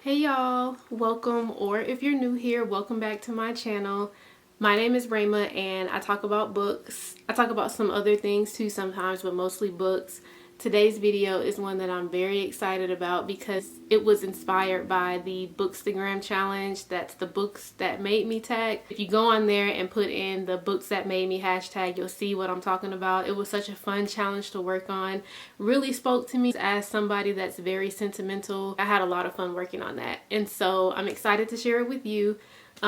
Hey y'all, welcome, or if you're new here, welcome back to my channel. My name is Rayma and I talk about books. I talk about some other things too sometimes, but mostly books. Today's video is one that I'm very excited about because it was inspired by the Bookstagram challenge. That's the books that made me tag. If you go on there and put in the books that made me hashtag, you'll see what I'm talking about. It was such a fun challenge to work on. Really spoke to me as somebody that's very sentimental. I had a lot of fun working on that. And so I'm excited to share it with you. It's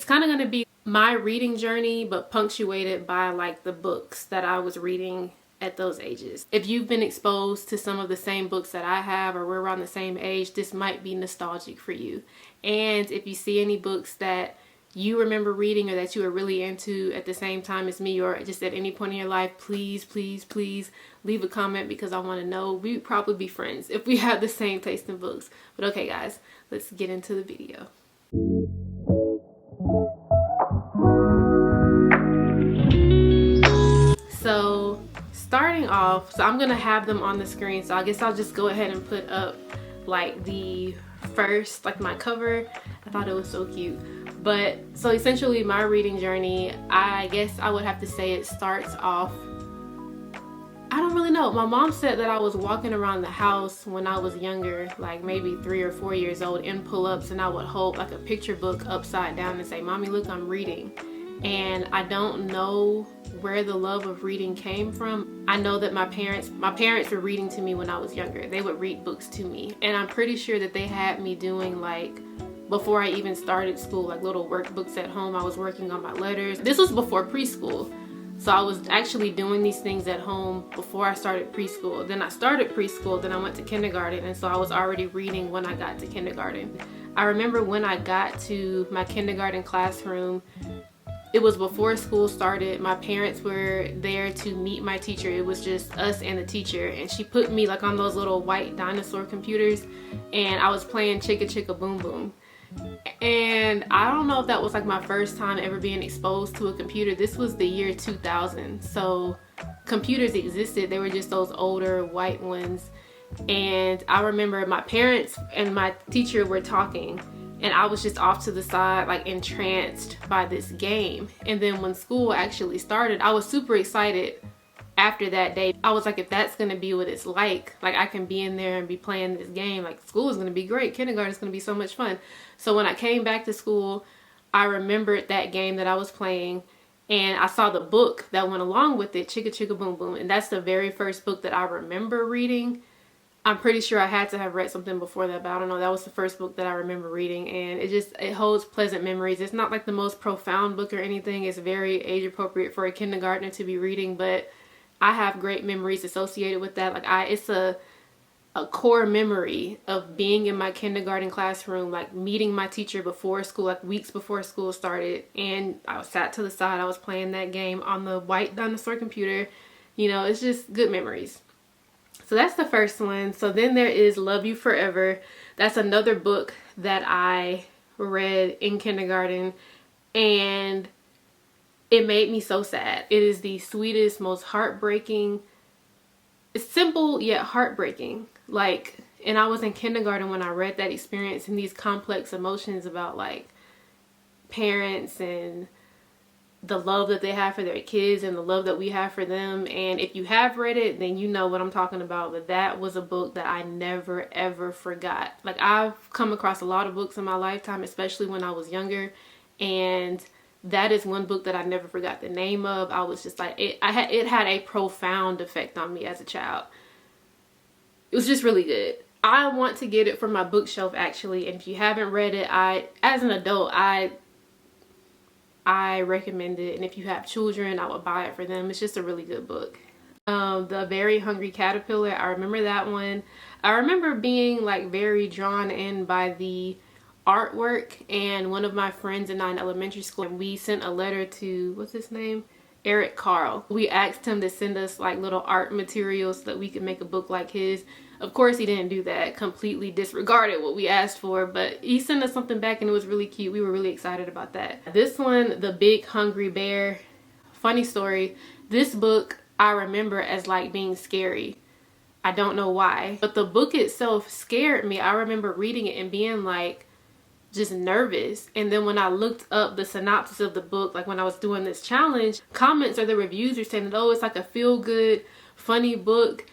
kind of going to be my reading journey, but punctuated by like the books that I was reading at those ages. If you've been exposed to some of the same books that I have, or we're around the same age, this might be nostalgic for you. And if you see any books that you remember reading or that you were really into at the same time as me, or just at any point in your life, please leave a comment because I want to know. We would probably be friends if we have the same taste in books. But okay guys, let's get into the video. So starting off, so I'm gonna have them on the screen, so I guess I'll just go ahead and put up like the first, like my cover. I thought it was so cute. But so essentially my reading journey, I guess I would have to say it starts off, I don't really know. My mom said that I was walking around the house when I was younger, like maybe 3 or 4 years old, in pull-ups, and I would hold like a picture book upside down and say, "Mommy, look, I'm reading." And I don't know where the love of reading came from. I know that my parents were reading to me when I was younger. They would read books to me, and I'm pretty sure that they had me doing, like, before I even started school, like little workbooks at home. I was working on my letters. This was before preschool, so I was actually doing these things at home before I started preschool. Then I started preschool, then I went to kindergarten, and so I was already reading when I got to kindergarten. I remember when I got to my kindergarten classroom, it was before school started. My parents were there to meet my teacher. It was just us and the teacher, and she put me like on those little white dinosaur computers, and I was playing Chicka Chicka Boom Boom. And I don't know if that was like my first time ever being exposed to a computer. This was the year 2000, so computers existed. They were just those older white ones. And I remember my parents and my teacher were talking, and I was just off to the side, like entranced by this game. And then when school actually started, I was super excited after that day. I was like, if that's gonna be what it's like I can be in there and be playing this game, like school is gonna be great. Kindergarten is gonna be so much fun. So when I came back to school, I remembered that game that I was playing, and I saw the book that went along with it, Chicka Chicka Boom Boom. And that's the very first book that I remember reading. I'm pretty sure I had to have read something before that, but I don't know. That was the first book that I remember reading, and it holds pleasant memories. It's not like the most profound book or anything. It's very age appropriate for a kindergartner to be reading, but I have great memories associated with that. Like it's a core memory of being in my kindergarten classroom, like meeting my teacher before school, like weeks before school started, and I was sat to the side. I was playing that game on the white dinosaur computer. You know, it's just good memories. So that's the first one. So then there is Love You Forever. That's another book that I read in kindergarten, and it made me so sad. It is the sweetest, most heartbreaking, it's simple yet heartbreaking. Like, and I was in kindergarten when I read that experience, and these complex emotions about like parents and the love that they have for their kids and the love that we have for them. And if you have read it, then you know what I'm talking about. But that was a book that I never ever forgot. Like, I've come across a lot of books in my lifetime, especially when I was younger, and that is one book that I never forgot the name of. I was just like, it had a profound effect on me as a child. It was just really good. I want to get it from my bookshelf actually, and if you haven't read it, as an adult, I recommend it, and if you have children, I would buy it for them. It's just a really good book. The Very Hungry Caterpillar, I remember that one. I remember being like very drawn in by the artwork, and one of my friends and I in elementary school, we sent a letter to, what's his name? Eric Carl. We asked him to send us like little art materials so that we could make a book like his. Of course he didn't do that, completely disregarded what we asked for, but he sent us something back and it was really cute. We were really excited about that. This one, The Big Hungry Bear. Funny story, this book I remember as like being scary. I don't know why. But the book itself scared me. I remember reading it and being like, just nervous. And then when I looked up the synopsis of the book, like when I was doing this challenge, comments or the reviews are saying that, oh, it's like a feel-good, funny book.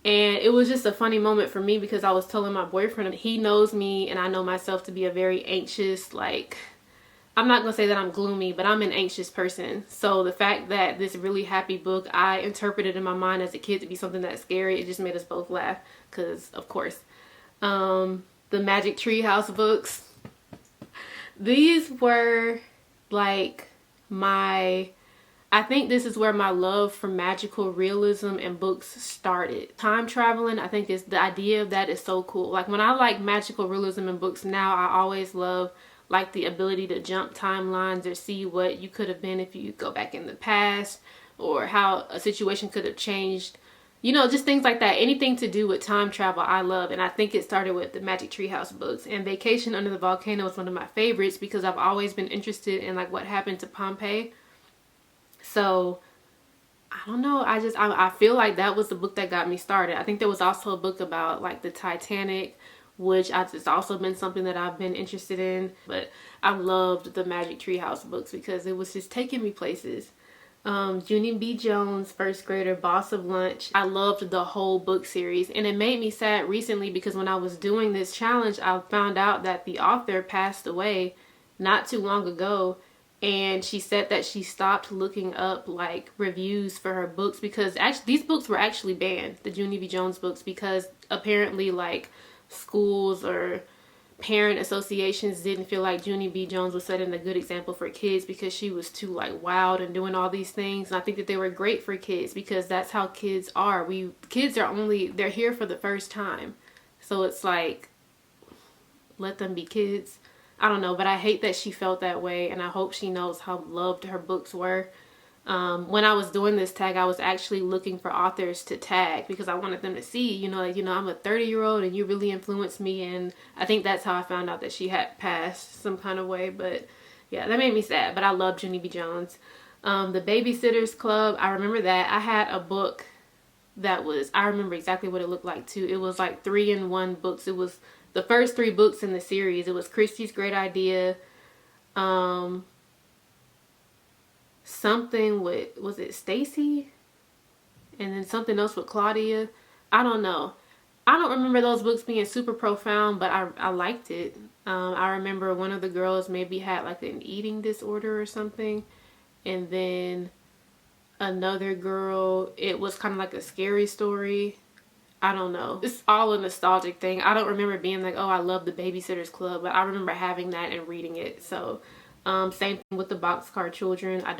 And it was just a funny moment for me because I was telling my boyfriend, he knows me and I know myself to be a very anxious, like, I'm not gonna say that I'm gloomy, but I'm an anxious person. So the fact that this really happy book, I interpreted in my mind as a kid to be something that's scary, it just made us both laugh. Because, of course, the Magic Tree House books, these were like I think this is where my love for magical realism and books started. Time traveling, I think is the idea of that is so cool. Like when I like magical realism in books now, I always love like the ability to jump timelines or see what you could have been if you go back in the past, or how a situation could have changed. You know, just things like that. Anything to do with time travel, I love. And I think it started with the Magic Tree House books. And Vacation Under the Volcano is one of my favorites because I've always been interested in like what happened to Pompeii. So, I don't know. I feel like that was the book that got me started. I think there was also a book about like the Titanic, which it's also been something that I've been interested in. But I loved the Magic Tree House books because it was just taking me places. Junie B. Jones, First Grader, Boss of Lunch. I loved the whole book series, and it made me sad recently because when I was doing this challenge, I found out that the author passed away not too long ago, and she said that she stopped looking up like reviews for her books because actually these books were actually banned, the Junie B. Jones books, because apparently like schools or parent associations didn't feel like Junie B. Jones was setting a good example for kids because she was too like wild and doing all these things. And I think that they were great for kids because that's how kids are. Kids are they're here for the first time. So it's like, let them be kids. I don't know, but I hate that she felt that way, and I hope she knows how loved her books were. When I was doing this tag, I was actually looking for authors to tag because I wanted them to see, I'm a 30-year-old and you really influenced me. And I think that's how I found out that she had passed some kind of way. But yeah, that made me sad. But I love Junie B. Jones. The Babysitters Club, I remember that. I had a book I remember exactly what it looked like too. It was like 3-in-1 books. It was the first 3 books in the series. It was Christy's Great Idea. Something with, was it Stacy? And then something else with Claudia. I don't know. I don't remember those books being super profound, but I liked it. I remember one of the girls maybe had like an eating disorder or something. And then another girl, it was kind of like a scary story. I don't know. It's all a nostalgic thing. I don't remember being like, oh, I love the Babysitters Club, but I remember having that and reading it. So, same thing with the Boxcar Children. I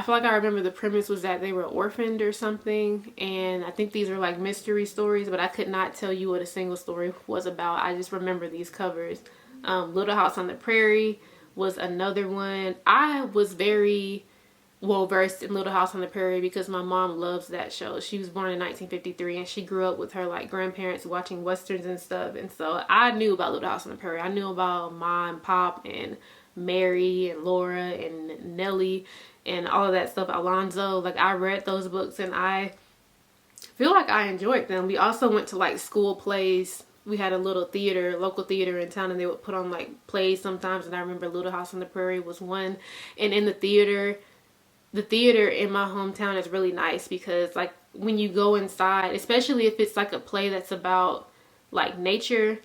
feel like I remember the premise was that they were orphaned or something. And I think these are like mystery stories, but I could not tell you what a single story was about. I just remember these covers. Little House on the Prairie was another one. I was very well versed in Little House on the Prairie because my mom loves that show. She was born in 1953 and she grew up with her like grandparents watching westerns and stuff, and so I knew about Little House on the Prairie. I knew about Ma and Pop and Mary and Laura and Nellie and all of that stuff. Alonzo, like I read those books and I feel like I enjoyed them. We also went to like school plays. We had a little local theater in town, and they would put on like plays sometimes, and I remember Little House on the Prairie was one. And in the theater in my hometown is really nice because like when you go inside, especially if it's like a play that's about like nature,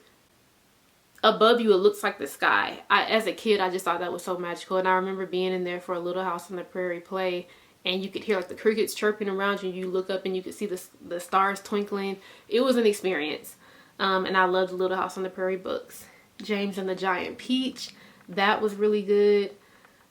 above you it looks like the sky. As a kid, I just thought that was so magical, and I remember being in there for a Little House on the Prairie play, and you could hear like the crickets chirping around you. You look up and you could see the stars twinkling. It was an experience, and I loved the Little House on the Prairie books. James and the Giant Peach, that was really good.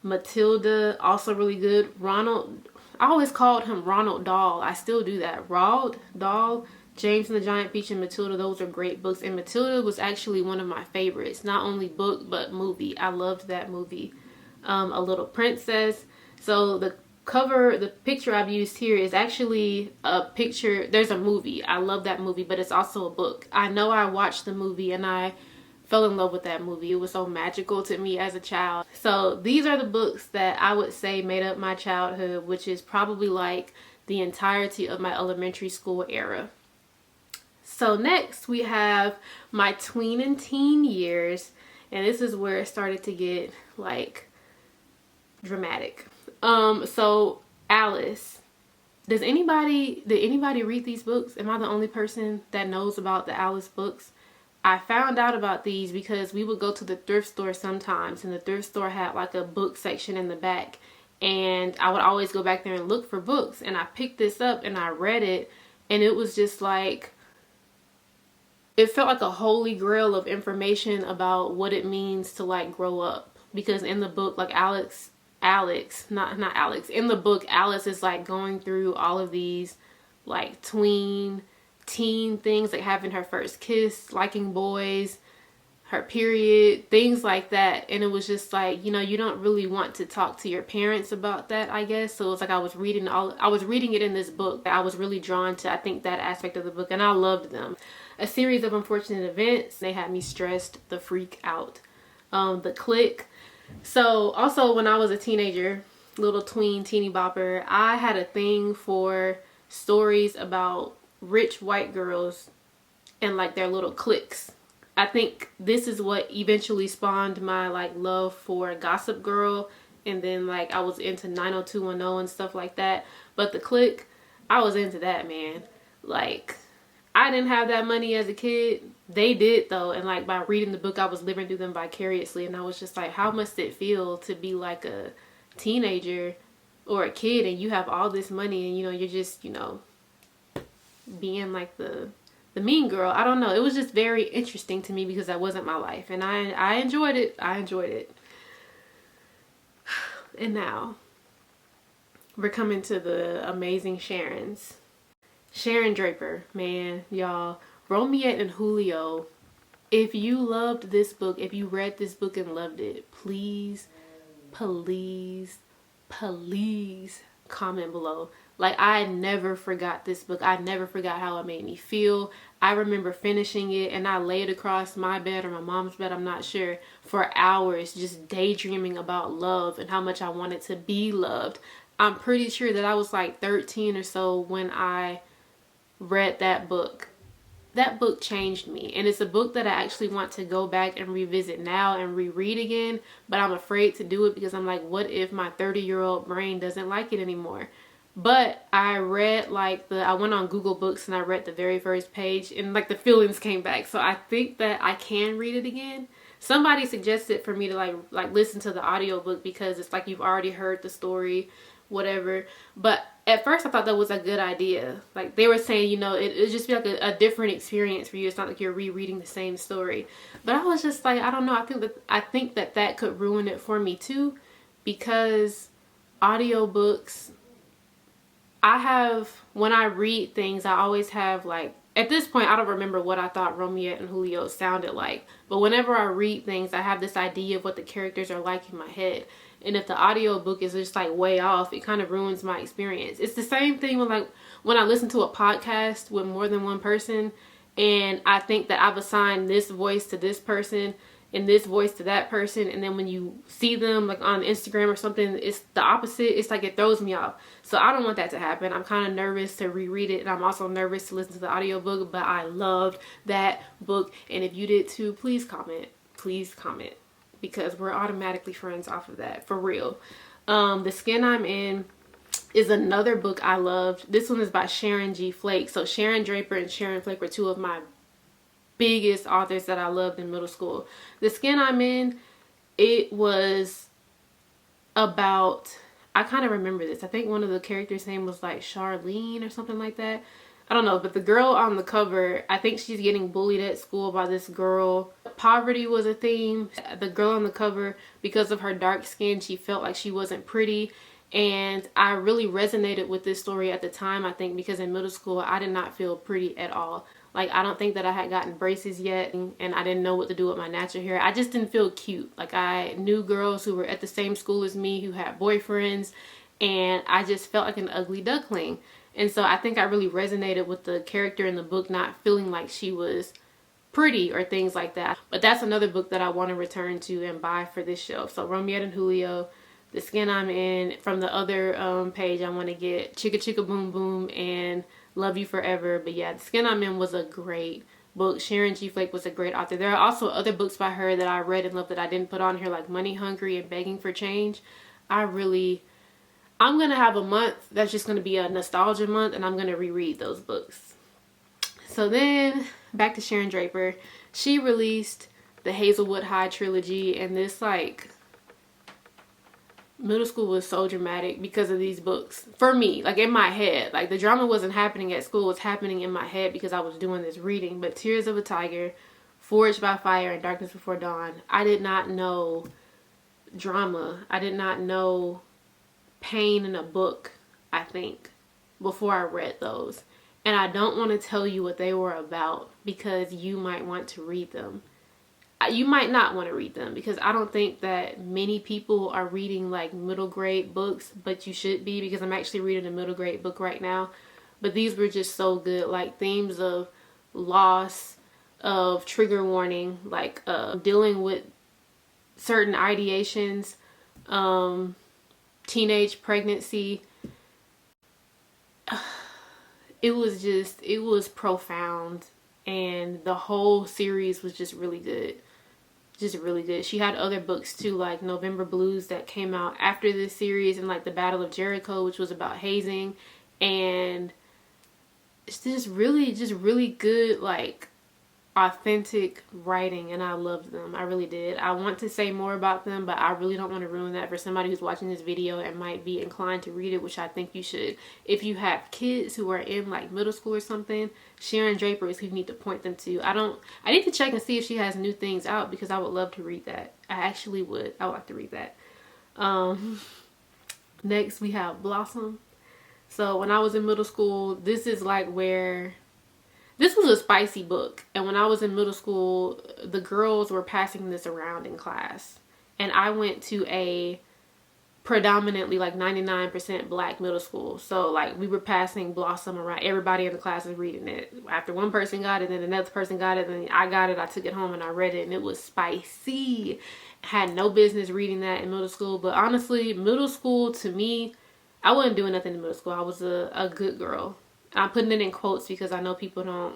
Matilda, also really good. Ronald, I always called him Ronald Dahl. I still do that. Ronald Dahl, James and the Giant Peach, and Matilda, those are great books. And Matilda was actually one of my favorites. Not only book, but movie. I loved that movie. A Little Princess. So the picture I've used here is actually a picture. There's a movie. I love that movie, but it's also a book. I know I watched the movie and I fell in love with that movie. It was so magical to me as a child. So these are the books that I would say made up my childhood, which is probably like the entirety of my elementary school era. So next we have my tween and teen years, and this is where it started to get like dramatic. So Alice, did anybody read these books? Am I the only person that knows about the Alice books? I found out about these because we would go to the thrift store sometimes, and the thrift store had like a book section in the back, and I would always go back there and look for books, and I picked this up and I read it, and it was just like, it felt like a holy grail of information about what it means to like grow up. Because in the book, like not Alex, in the book, Alice is like going through all of these like teen things, like having her first kiss, liking boys, her period, things like that. And it was just like, you know, you don't really want to talk to your parents about that, I guess. So it's like I was reading it in this book. I was really drawn to, I think, that aspect of the book, and I loved them. A series of unfortunate events, they had me stressed the freak out. The Clique. So also when I was a teenager, little tween, teeny bopper, I had a thing for stories about rich white girls and like their little cliques. I think this is what eventually spawned my like love for Gossip Girl, and then like I was into 90210 and stuff like that. But the Clique, I was into that, man. Like, I didn't have that money as a kid. They did though, and like by reading the book, I was living through them vicariously, and I was just like, how must it feel to be like a teenager or a kid and you have all this money, and you know, you're just, you know, being like the mean girl. I don't know. It was just very interesting to me because that wasn't my life, and I enjoyed it. And now we're coming to the amazing Sharons. Sharon Draper, man, y'all. Romiette and Julio. If you loved this book, if you read this book and loved it, please comment below. Like, I never forgot this book. I never forgot how it made me feel. I remember finishing it and I laid across my bed or my mom's bed, I'm not sure, for hours just daydreaming about love and how much I wanted to be loved. I'm pretty sure that I was like 13 or so when I read that book. That book changed me, and it's a book that I actually want to go back and revisit now and reread again, but I'm afraid to do it because I'm like, what if my 30-year-old brain doesn't like it anymore? But I read like I went on Google Books and I read the very first page, and like the feelings came back. So I think that I can read it again. Somebody suggested for me to like listen to the audiobook because it's like you've already heard the story, whatever. But at first I thought that was a good idea. Like they were saying, you know, it'd just be like a different experience for you. It's not like you're rereading the same story. But I was just like, I don't know. I think that could ruin it for me too, because audiobooks, when I read things, I always have like, at this point, I don't remember what I thought Romiette and Julio sounded like. But whenever I read things, I have this idea of what the characters are like in my head. And if the audiobook is just like way off, it kind of ruins my experience. It's the same thing when I listen to a podcast with more than one person, and I think that I've assigned this voice to this person and this voice to that person, and then when you see them like on Instagram or something, it's the opposite. It's like it throws me off. So I don't want that to happen. I'm kind of nervous to reread it, and I'm also nervous to listen to the audiobook, but I loved that book. And if you did too, please comment. Please comment, because we're automatically friends off of that, for real. The Skin I'm In is another book I loved. This one is by Sharon G. Flake. So Sharon Draper and Sharon Flake were two of my biggest authors that I loved in middle school. The Skin I'm In, it was about, I kind of remember this. I think one of the characters' name was like Charlene or something like that. I don't know, but the girl on the cover, I think she's getting bullied at school by this girl. Poverty was a theme. The girl on the cover, because of her dark skin, she felt like she wasn't pretty. And I really resonated with this story at the time, I think, because in middle school, I did not feel pretty at all. Like, I don't think that I had gotten braces yet, and I didn't know what to do with my natural hair. I just didn't feel cute. Like, I knew girls who were at the same school as me who had boyfriends, and I just felt like an ugly duckling. And so I think I really resonated with the character in the book not feeling like she was pretty or things like that. But that's another book that I want to return to and buy for this shelf. So Romiette and Julio, The Skin I'm In. From the other page, I want to get Chicka Chicka Boom Boom and Love You Forever. But yeah, The Skin I'm In was a great book. Sharon G. Flake was a great author. There are also other books by her that I read and loved that I didn't put on here, like Money Hungry and Begging for Change. I'm going to have a month that's just going to be a nostalgia month, and I'm going to reread those books. So then, back to Sharon Draper. She released the Hazelwood High trilogy, and this, like, middle school was so dramatic because of these books. For me, like, in my head. Like, the drama wasn't happening at school. It was happening in my head because I was doing this reading. But Tears of a Tiger, Forged by Fire, and Darkness Before Dawn. I did not know drama. I did not know pain in a book, I think, before I read those. And I don't want to tell you what they were about because you might want to read them. You might not want to read them because I don't think that many people are reading like middle grade books, but you should be, because I'm actually reading a middle grade book right now. But these were just so good, like themes of loss, of trigger warning, like dealing with certain ideations, teenage pregnancy. It was profound, and the whole series was just really good. Just really good. She had other books too, like November Blues, that came out after this series, and like The Battle of Jericho, which was about hazing. And it's just really good, like authentic writing, and I loved them. I really did. I want to say more about them, but I really don't want to ruin that for somebody who's watching this video and might be inclined to read it, which I think you should. If you have kids who are in like middle school or something, Sharon Draper is who you need to point them to. I need to check and see if she has new things out, because I would love to read that. I actually would. I would like to read that. Next we have Blossom. So when I was in middle school, this is like where this was a spicy book. And when I was in middle school, the girls were passing this around in class. And I went to a predominantly like 99% black middle school. So like we were passing Blossom around. Everybody in the class was reading it. After one person got it, then another person got it, then I got it. I took it home and I read it, and it was spicy. Had no business reading that in middle school. But honestly, middle school to me, I wasn't doing nothing in middle school. I was a good girl. I'm putting it in quotes because I know people don't.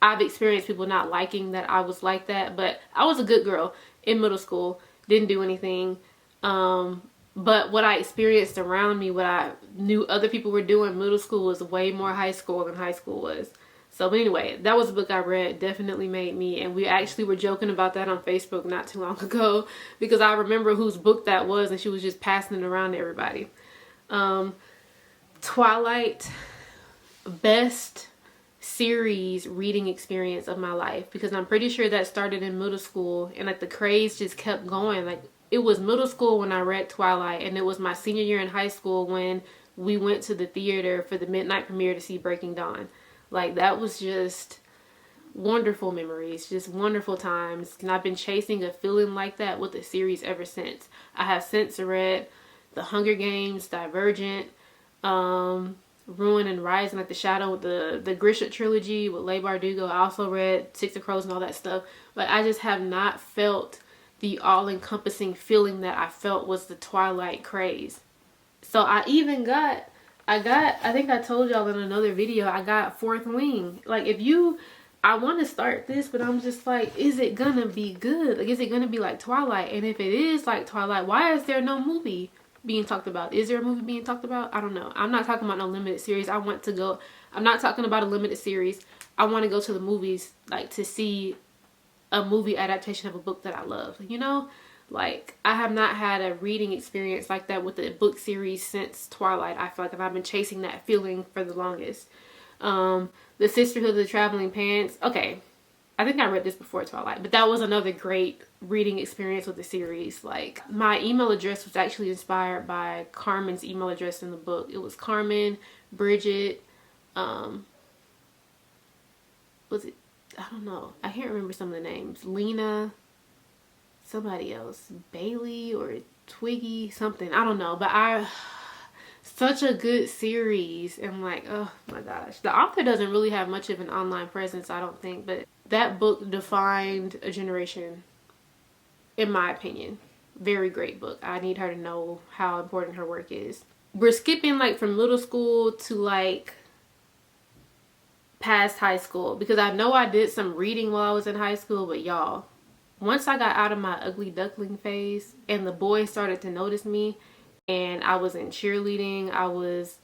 I've experienced people not liking that I was like that, but I was a good girl in middle school. Didn't do anything. But what I experienced around me, what I knew other people were doing, middle school was way more high school than high school was. So but anyway, that was a book I read. Definitely made me. And we actually were joking about that on Facebook not too long ago, because I remember whose book that was, and she was just passing it around to everybody. Twilight. Best series reading experience of my life, because I'm pretty sure that started in middle school, and like the craze just kept going. Like it was middle school when I read Twilight, and it was my senior year in high school when we went to the theater for the midnight premiere to see Breaking Dawn. Like that was just wonderful memories, just wonderful times, and I've been chasing a feeling like that with the series ever since. I have since read The Hunger Games, Divergent, Ruin and Rising, like the Shadow, the Grisha Trilogy with Leigh Bardugo. I also read Six of Crows and all that stuff, but I just have not felt the all-encompassing feeling that I felt was the Twilight craze. So I even got, I think I told y'all in another video, I got Fourth Wing. Like I want to start this, but I'm just like, is it gonna be good? Like, is it gonna be like Twilight? And if it is like Twilight, why is there no movie being talked about? Is there a movie being talked about? I don't know. I'm not talking about no limited series. I'm not talking about a limited series. I want to go to the movies, like to see a movie adaptation of a book that I love, you know? Like I have not had a reading experience like that with a book series since Twilight. I feel like I've been chasing that feeling for the longest. The Sisterhood of the Traveling Pants. Okay, I think I read this before Twilight, but that was another great reading experience with the series. Like my email address was actually inspired by Carmen's email address in the book. It was Carmen, Bridget, was it, I don't know, I can't remember some of the names, Lena, somebody else, Bailey or Twiggy, something, I don't know, but such a good series. And like, oh my gosh, the author doesn't really have much of an online presence, I don't think, but that book defined a generation, in my opinion. Very great book. I need her to know how important her work is. We're skipping like from middle school to like past high school, because I know I did some reading while I was in high school, but y'all, once I got out of my ugly duckling phase and the boys started to notice me, and I was in cheerleading, I was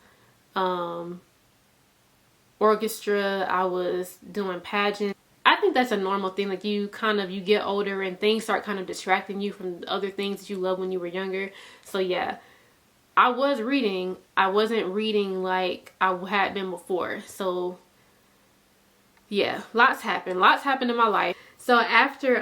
orchestra, I was doing pageants. I think that's a normal thing. Like you get older and things start kind of distracting you from other things that you loved when you were younger. So yeah, I was reading. I wasn't reading like I had been before. So yeah, lots happened. Lots happened in my life. So after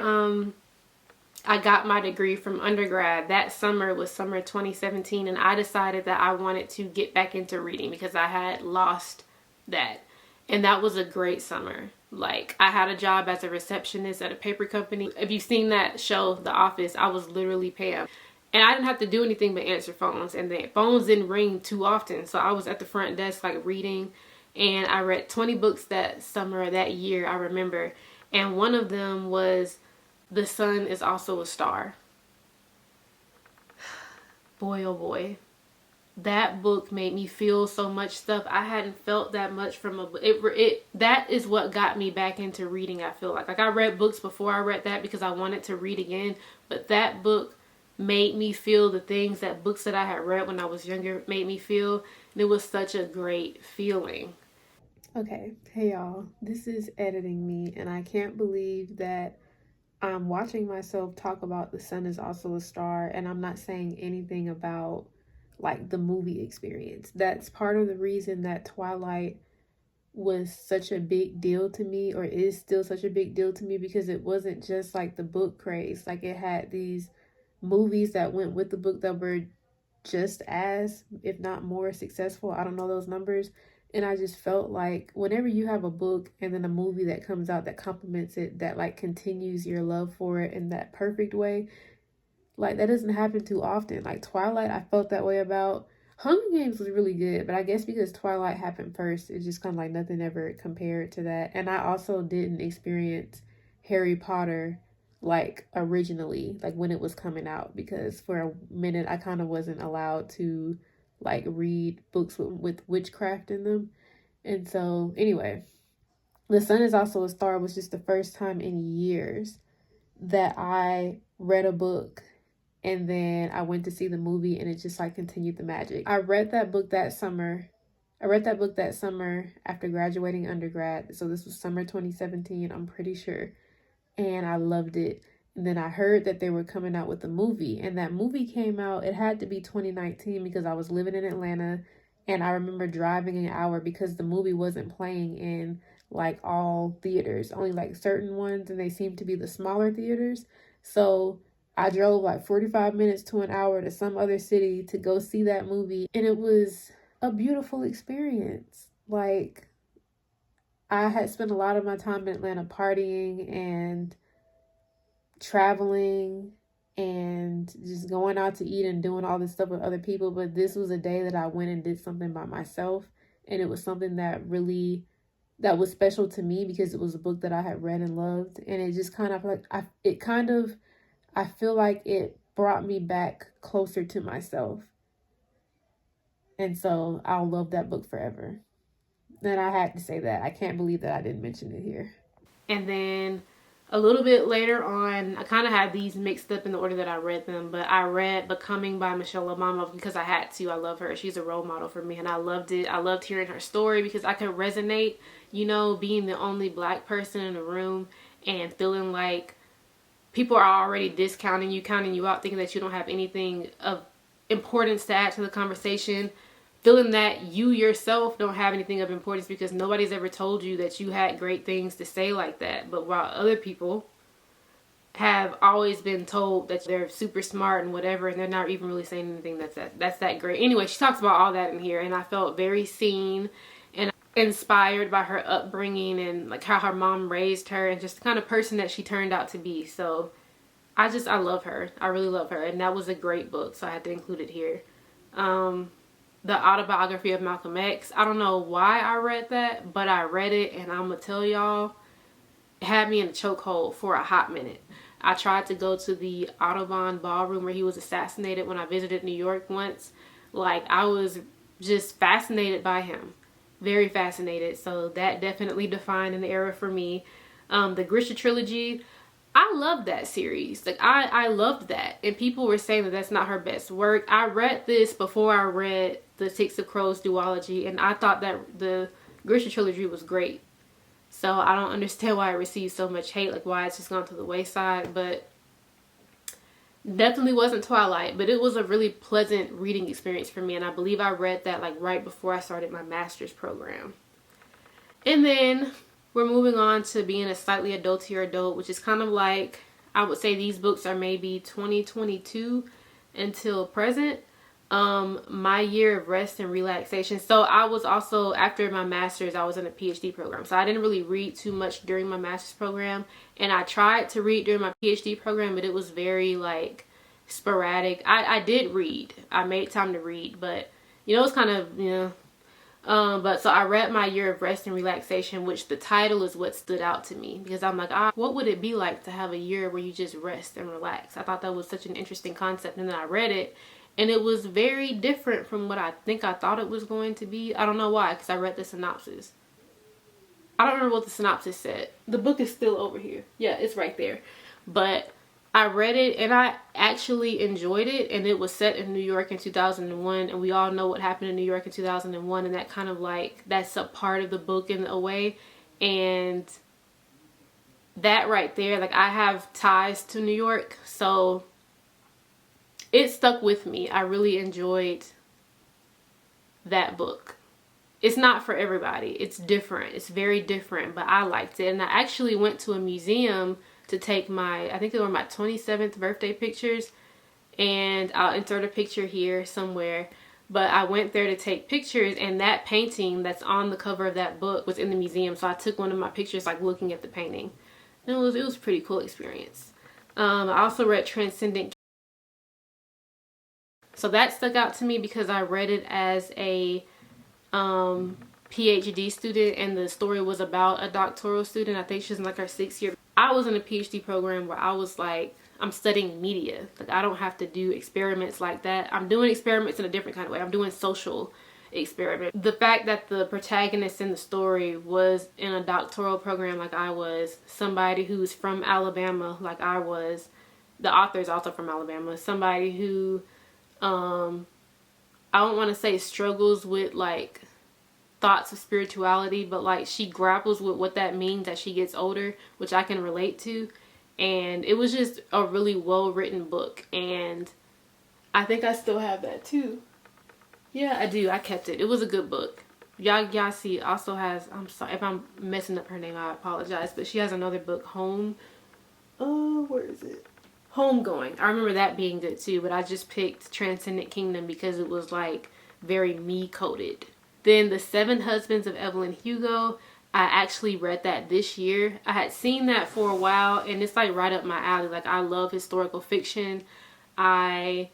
I got my degree from undergrad, that summer was summer 2017, and I decided that I wanted to get back into reading because I had lost that. And that was a great summer. Like, I had a job as a receptionist at a paper company. If you've seen that show, The Office, I was literally Pam. And I didn't have to do anything but answer phones. And the phones didn't ring too often. So I was at the front desk, like, reading. And I read 20 books that summer, that year, I remember. And one of them was The Sun is Also a Star. Boy, oh boy. That book made me feel so much stuff. I hadn't felt that much from a book. That is what got me back into reading, I feel like. Like, I read books before I read that because I wanted to read again. But that book made me feel the things that books that I had read when I was younger made me feel. And it was such a great feeling. Okay, hey y'all. This is editing me, and I can't believe that I'm watching myself talk about The Sun is Also a Star, and I'm not saying anything about like the movie experience. That's part of the reason that Twilight was such a big deal to me, or is still such a big deal to me, because it wasn't just like the book craze. Like, it had these movies that went with the book that were just as, if not more, successful. I don't know those numbers. And I just felt like whenever you have a book and then a movie that comes out that complements it, that like continues your love for it in that perfect way, like, that doesn't happen too often. Like, Twilight, I felt that way about. Hunger Games was really good, but I guess because Twilight happened first, it's just kind of like nothing ever compared to that. And I also didn't experience Harry Potter, like, originally, like, when it was coming out, because for a minute, I kind of wasn't allowed to, like, read books with witchcraft in them. And so, anyway, The Sun is Also a Star was just the first time in years that I read a book and then I went to see the movie, and it just like continued the magic. I read that book that summer. After graduating undergrad. So this was summer 2017, I'm pretty sure. And I loved it. And then I heard that they were coming out with a movie, and that movie came out, it had to be 2019 because I was living in Atlanta, and I remember driving an hour because the movie wasn't playing in like all theaters, only like certain ones, and they seemed to be the smaller theaters. So I drove like 45 minutes to an hour to some other city to go see that movie, and it was a beautiful experience. Like, I had spent a lot of my time in Atlanta partying and traveling and just going out to eat and doing all this stuff with other people, but this was a day that I went and did something by myself, and it was something that was special to me because it was a book that I had read and loved, and it just kind of like I feel like it brought me back closer to myself. And so I'll love that book forever. And I had to say that. I can't believe that I didn't mention it here. And then a little bit later on, I kind of had these mixed up in the order that I read them, but I read Becoming by Michelle Obama because I had to. I love her. She's a role model for me, and I loved it. I loved hearing her story because I could resonate, being the only Black person in the room and feeling like people are already discounting you, counting you out, thinking that you don't have anything of importance to add to the conversation, feeling that you yourself don't have anything of importance because nobody's ever told you that you had great things to say like that. But while other people have always been told that they're super smart and whatever, and they're not even really saying anything that's that great. Anyway, she talks about all that in here, and I felt very seen and inspired by her upbringing and like how her mom raised her and just the kind of person that she turned out to be. So I love her. I really love her, and that was a great book, so I had to include it here. The Autobiography of Malcom X. I don't know why I read that, but I read it, and I'm gonna tell y'all, it had me in a chokehold for a hot minute. I tried to go to the Audubon ballroom where he was assassinated when I visited New York once. Like, I was just fascinated by him. Very fascinated. So that definitely defined an era for me. The Grisha Trilogy, I loved that series. Like, I loved that. And people were saying that that's not her best work. I read this before I read the Six of Crows duology, and I thought that the Grisha Trilogy was great. So I don't understand why it received so much hate, like why it's just gone to the wayside. But definitely wasn't Twilight, but it was a really pleasant reading experience for me. And I believe I read that like right before I started my master's program. And then we're moving on to being a slightly adultier adult, which is kind of like, I would say these books are maybe 2022 until present. My year of rest and relaxation. So I was also, after my master's, I was in a PhD program. So I didn't really read too much during my master's program. And I tried to read during my PhD program, but it was very like sporadic. I did read. I made time to read, but you know, it's kind of, you know. But so I read my year of rest and relaxation, which the title is what stood out to me, because I'm like, what would it be like to have a year where you just rest and relax? I thought that was such an interesting concept. And then I read it, and it was very different from what I thought it was going to be. I don't know why, because I read the synopsis. I don't remember what the synopsis said. The book is still over here. Yeah, it's right there. But I read it, and I actually enjoyed it, and it was set in New York in 2001, and we all know what happened in New York in 2001, and that kind of like, that's a part of the book in a way. And that right there, like, I have ties to New York, so it stuck with me. I really enjoyed that book. It's not for everybody. It's different. It's very different, but I liked it. And I actually went to a museum to take my, I think they were my 27th birthday pictures. And I'll insert a picture here somewhere. But I went there to take pictures, and that painting that's on the cover of that book was in the museum. So I took one of my pictures like looking at the painting. And it was a pretty cool experience. I also read Transcendent. So that stuck out to me because I read it as a PhD student, and the story was about a doctoral student. I think she's in like her 6th year. I was in a PhD program where I was like, I'm studying media. Like, I don't have to do experiments like that. I'm doing experiments in a different kind of way. I'm doing social experiments. The fact that the protagonist in the story was in a doctoral program like I was, somebody who's from Alabama like I was, the author is also from Alabama, somebody who I don't want to say struggles with like thoughts of spirituality, but like she grapples with what that means as she gets older, which I can relate to. And it was just a really well written book, and I think I still have that too. Yeah, I do. I kept it. It was a good book. Y'all see, also has, I'm sorry if I'm messing up her name, I apologize, but she has another book, Home. Oh, where is it? Homegoing. I remember that being good too, but I just picked Transcendent Kingdom because it was like very me coded. Then The Seven Husbands of Evelyn Hugo. I actually read that this year. I had seen that for a while, and it's like right up my alley. Like, I love historical fiction. I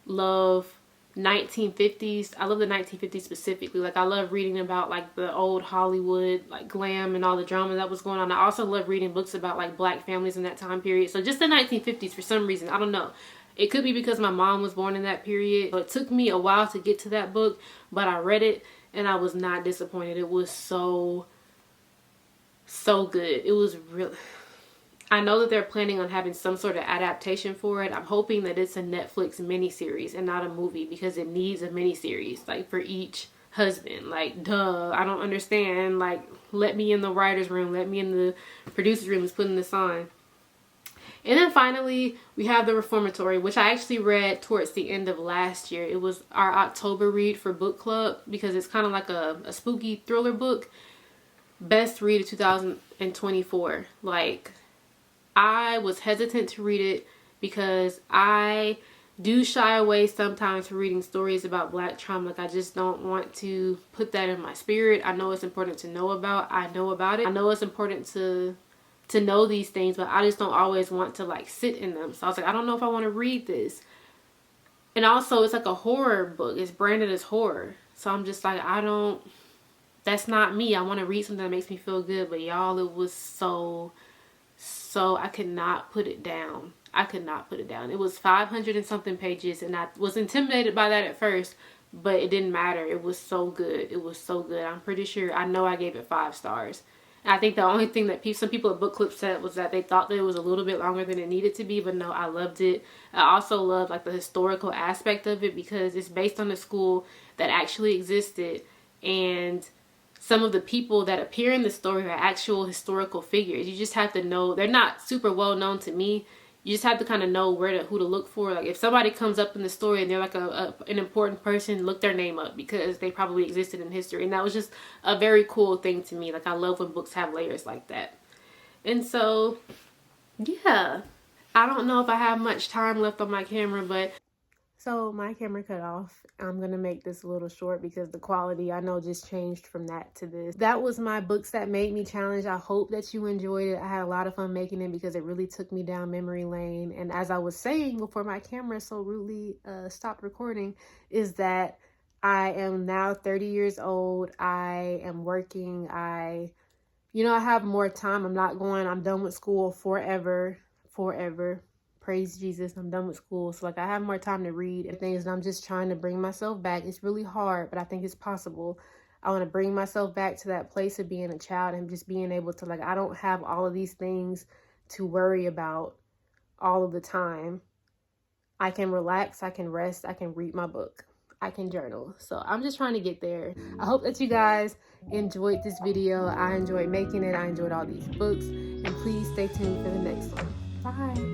love 1950s. I love the 1950s specifically. Like, I love reading about like the old Hollywood, like glam and all the drama that was going on. I also love reading books about like black families in that time period. So just the 1950s for some reason, I don't know. It could be because my mom was born in that period. So it took me a while to get to that book, but I read it and I was not disappointed. It was so good. It was really, I know that they're planning on having some sort of adaptation for it. I'm hoping that it's a Netflix miniseries and not a movie, because it needs a miniseries, like, for each husband. Like, duh, I don't understand. Like, let me in the writer's room. Let me in the producer's room who's putting this on. And then finally, we have The Reformatory, which I actually read towards the end of last year. It was our October read for book club, because it's kind of like a spooky thriller book. Best read of 2024. Like, I was hesitant to read it because I do shy away sometimes from reading stories about black trauma. Like, I just don't want to put that in my spirit. I know it's important to know about. I know about it. I know it's important to know these things, but I just don't always want to like sit in them. So I was like, I don't know if I want to read this. And also, it's like a horror book. It's branded as horror. So I'm just like, that's not me. I want to read something that makes me feel good. But y'all, it was so so I could not put it down. I could not put it down. It was 500 and something pages, and I was intimidated by that at first, but it didn't matter. It was so good. It was so good. I'm pretty sure, I know I gave it 5 stars. And I think the only thing that some people at Book Clip said was that they thought that it was a little bit longer than it needed to be, but no, I loved it. I also love like the historical aspect of it because it's based on a school that actually existed, and some of the people that appear in the story are actual historical figures. You just have to know, they're not super well known to me. You just have to kind of know who to look for. Like if somebody comes up in the story and they're like an important person, look their name up because they probably existed in history. And that was just a very cool thing to me. Like I love when books have layers like that. And so, yeah, I don't know if I have much time left on my camera, but so my camera cut off. I'm going to make this a little short because the quality I know just changed from that to this. That was my Books That Made Me challenge. I hope that you enjoyed it. I had a lot of fun making it because it really took me down memory lane. And as I was saying before my camera so rudely stopped recording, is that I am now 30 years old. I am working. I have more time. I'm done with school forever. Praise Jesus, I'm done with school. So like I have more time to read and things, and I'm just trying to bring myself back. It's really hard, but I think it's possible. I want to bring myself back to that place of being a child and just being able to, like, I don't have all of these things to worry about all of the time. I can relax, I can rest, I can read my book, I can journal. So I'm just trying to get there. I hope that you guys enjoyed this video. I enjoyed making it. I enjoyed all these books, and please stay tuned for the next one. Bye.